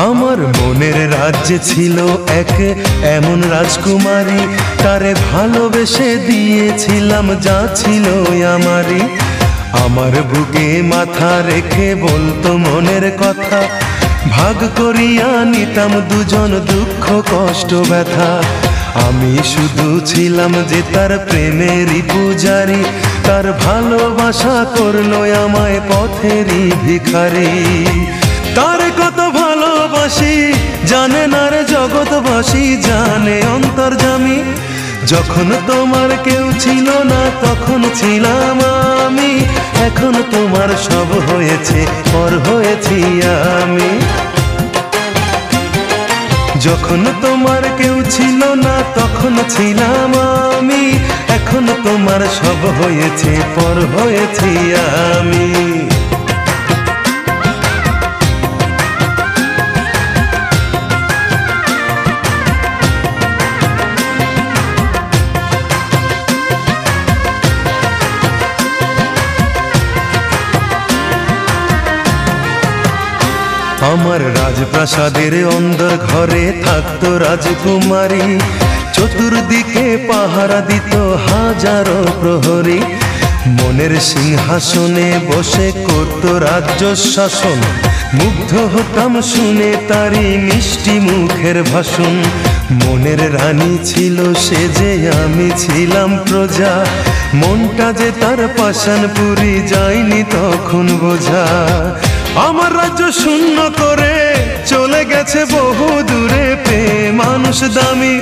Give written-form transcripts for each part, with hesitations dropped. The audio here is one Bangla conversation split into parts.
আমার মনের রাজ্যে ছিল এক এমন রাজকুমারী, তারে ভালোবেসে দিয়েছিলাম যা ছিল আমারই। আমার বুকে মাথা রেখে বলতো মনের কথা, ভাগ করিয়া নিতাম দুজন দুঃখ কষ্ট ব্যথা। আমি শুধু ছিলাম যে তার প্রেমেরই পূজারি, তার ভালোবাসা করলো আমায় পথেরই ভিখারি। তার কত ভালোবাসি জানে না রে জগৎবাসী, জানে অন্তর্যামী। যখন তোমার কেউ ছিল না তখন ছিলাম আমি, এখন তোমার সব হয়েছে পর হয়েছি আমি। যখন তোমার কেউ ছিল না তখন ছিলাম আমি, এখন তোমার সব হয়েছে পর হয়েছি আমি। আমার রাজপ্রাসাদের অন্দর ঘরে থাকতো রাজকুমারী, চতুর্দিকে পাহারা দিত হাজারো প্রহরী। মনের সিংহাসনে বসে করত রাজ্য শাসন, মুগ্ধ হতাম শুনে তারি মিষ্টি মুখের ভাষণ। মনের রানী ছিল সে যে আমি ছিলাম প্রজা, মনটা যে তার পাষাণপুরী যায়নি তখন বোঝা। আমার রাজ্য শূন্য করে চলে গেছে বহু দূরে, পেয়ে মানুষ দামি।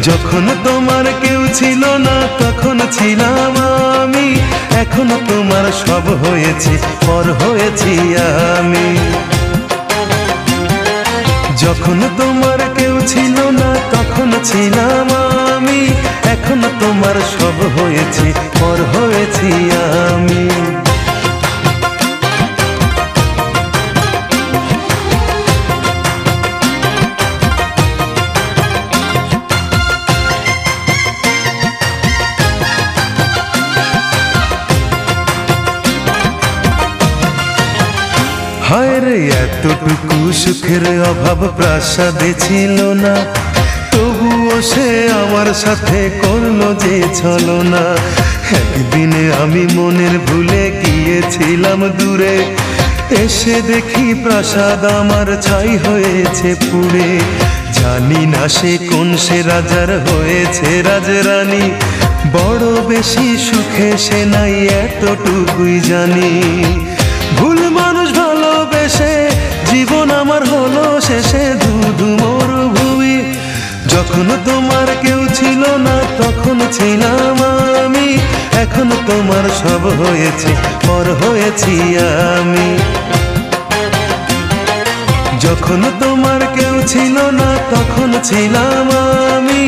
যখন তোমার কেউ ছিল না তখন ছিলাম আমি, এখন তোমার সব হয়েছে পর হয়েছি আমি। যখন তোমার কেউ ছিল না তখন ছিলাম আমি, এখন তোমার সব হয়েছে পর হয়েছি আমি। হায় রে এতটুকু সুখের অভাব প্রাসাদে ছিল না, তবুও সে আমার সাথে করলো যে ছলনা। একদিনে আমি মনের ভুলে গিয়েছিলাম দূরে, এসে দেখি প্রাসাদ আমার ছাই হয়েছে পুড়ে। জানি না সে কোন সে রাজার হয়েছে রাজরানী, বড় বেশি সুখে সে নাই এতটুকুই জানি। ভুল মানুষ ভালোবেসে জীবন আমার হলো শেষে ধুধু মরুভূমি। যখন তোমার কেউ ছিল না তখন ছিলাম আমি, এখন তোমার সব হয়েছে পর হয়েছি আমি। যখন তোমার কেউ ছিল না তখন ছিলাম আমি,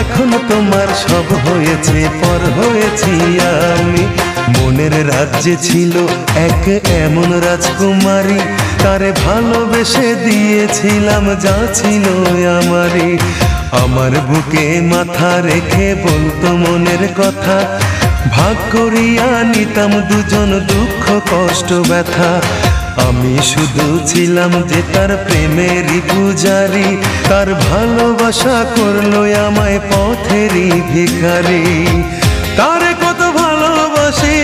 এখন তোমার সব হয়েছে পর হয়েছি আমি। মনের রাজ্যে ছিল এক এমন রাজকুমারী, তারে ভালোবেসে দিয়েছিলাম যা ছিল আমারই। আমার বুকে মাথা রেখে বলতো মনের কথা, ভাগ করিয়া নিতাম দুজন দুঃখ কষ্ট ব্যথা। আমি শুধু ছিলাম যে তার প্রেমেরই পূজারি, তার ভালোবাসা করলো আমায় পথেরই ভিখারি। তারে কত ভালোবাসি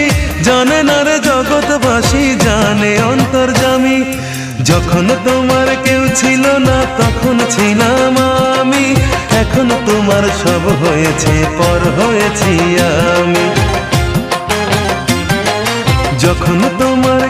জানে না রে জগৎবাসী, জানে অন্তর্যামী। যখন তোমার কেউ ছিল না তখন ছিলাম আমি, এখন তোমার সব হয়েছে পর হয়েছি আমি। যখন তোমার